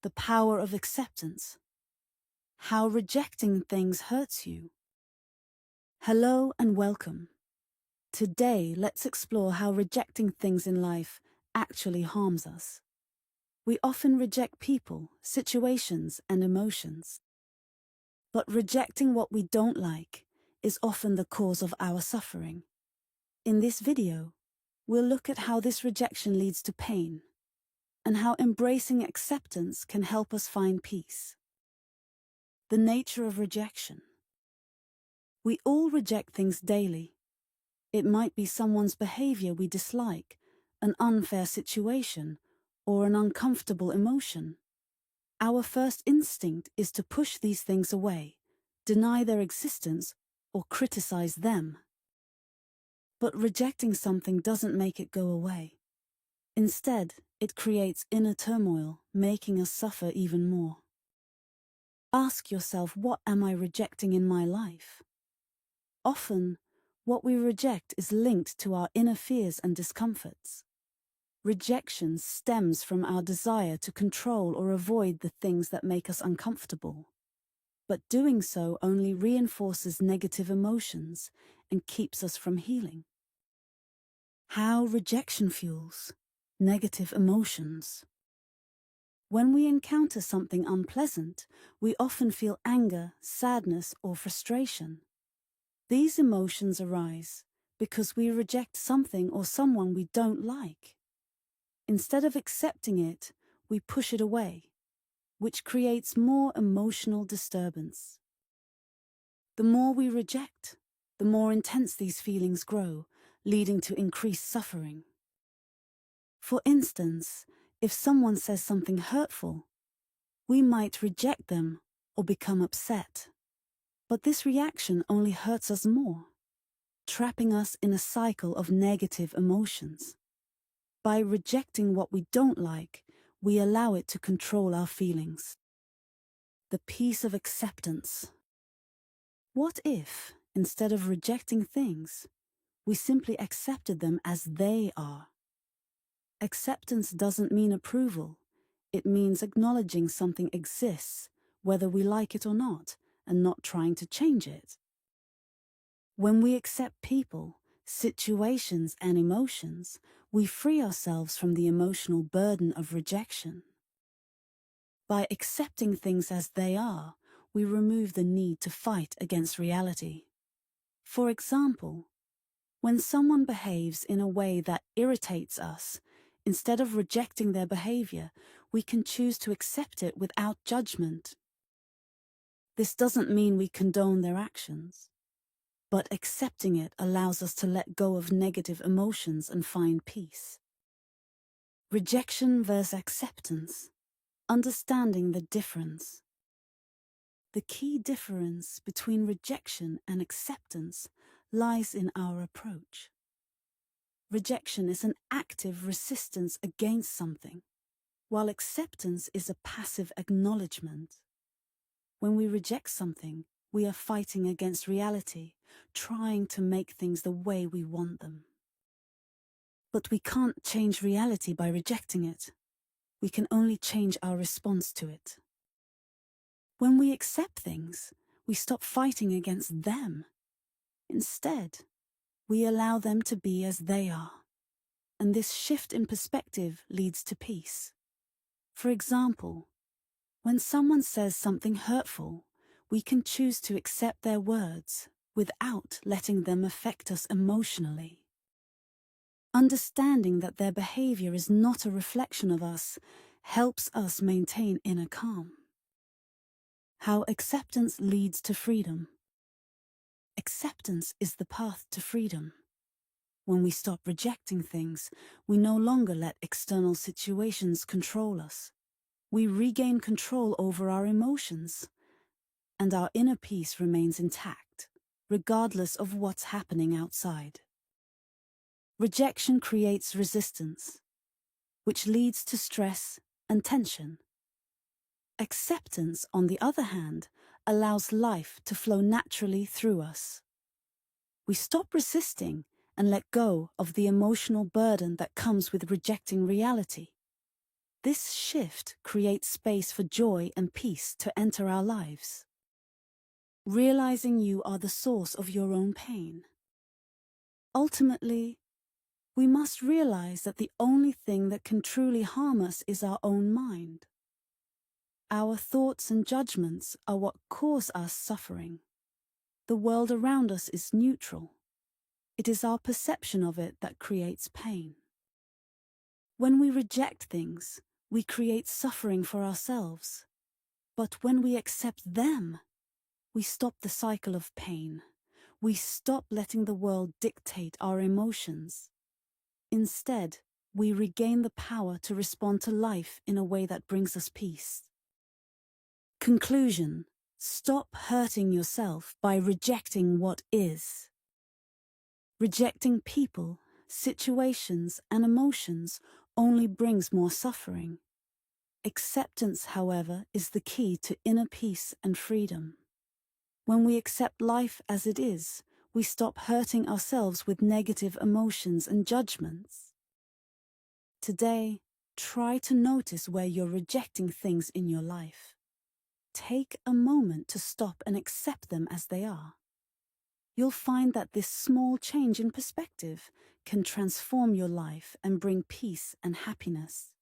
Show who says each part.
Speaker 1: The power of acceptance. How rejecting things hurts you. Hello and welcome. Today, let's explore how rejecting things in life actually harms us. We often reject people, situations, and emotions. But rejecting what we don't like is often the cause of our suffering. In this video, we'll look at how this rejection leads to pain, and how embracing acceptance can help us find peace. The nature of rejection. We all reject things daily. It might be someone's behavior we dislike, an unfair situation, or an uncomfortable emotion. Our first instinct is to push these things away, deny their existence, or criticize them. But rejecting something doesn't make it go away. Instead, it creates inner turmoil, making us suffer even more. Ask yourself, what am I rejecting in my life? Often, what we reject is linked to our inner fears and discomforts. Rejection stems from our desire to control or avoid the things that make us uncomfortable. But doing so only reinforces negative emotions and keeps us from healing. How rejection fuels negative emotions. When we encounter something unpleasant, we often feel anger, sadness, or frustration. These emotions arise because we reject something or someone we don't like. Instead of accepting it, we push it away, which creates more emotional disturbance. The more we reject, the more intense these feelings grow, leading to increased suffering. For instance, if someone says something hurtful, we might reject them or become upset. But this reaction only hurts us more, trapping us in a cycle of negative emotions. By rejecting what we don't like, we allow it to control our feelings. The peace of acceptance. What if, instead of rejecting things, we simply accepted them as they are? Acceptance doesn't mean approval. It means acknowledging something exists, whether we like it or not, and not trying to change it. When we accept people, situations, and emotions, we free ourselves from the emotional burden of rejection. By accepting things as they are, we remove the need to fight against reality. For example, when someone behaves in a way that irritates us, instead of rejecting their behavior, we can choose to accept it without judgment. This doesn't mean we condone their actions, but accepting it allows us to let go of negative emotions and find peace. Rejection versus acceptance. Understanding the difference. The key difference between rejection and acceptance lies in our approach. Rejection is an active resistance against something, while acceptance is a passive acknowledgement. When we reject something, we are fighting against reality, trying to make things the way we want them. But we can't change reality by rejecting it. We can only change our response to it. When we accept things, we stop fighting against them. Instead, we allow them to be as they are. And this shift in perspective leads to peace. For example, when someone says something hurtful, we can choose to accept their words without letting them affect us emotionally. Understanding that their behavior is not a reflection of us helps us maintain inner calm. How acceptance leads to freedom. Acceptance is the path to freedom. When we stop rejecting things, we no longer let external situations control us. We regain control over our emotions, and our inner peace remains intact, regardless of what's happening outside. Rejection creates resistance, which leads to stress and tension. Acceptance, on the other hand, allows life to flow naturally through us. We stop resisting and let go of the emotional burden that comes with rejecting reality. This shift creates space for joy and peace to enter our lives. Realizing you are the source of your own pain. Ultimately, we must realize that the only thing that can truly harm us is our own mind. Our thoughts and judgments are what cause us suffering. The world around us is neutral. It is our perception of it that creates pain. When we reject things, we create suffering for ourselves. But when we accept them, we stop the cycle of pain. We stop letting the world dictate our emotions. Instead, we regain the power to respond to life in a way that brings us peace. Conclusion: stop hurting yourself by rejecting what is. Rejecting people, situations, and emotions only brings more suffering. Acceptance, however, is the key to inner peace and freedom. When we accept life as it is, we stop hurting ourselves with negative emotions and judgments. Today, try to notice where you're rejecting things in your life. Take a moment to stop and accept them as they are. You'll find that this small change in perspective can transform your life and bring peace and happiness.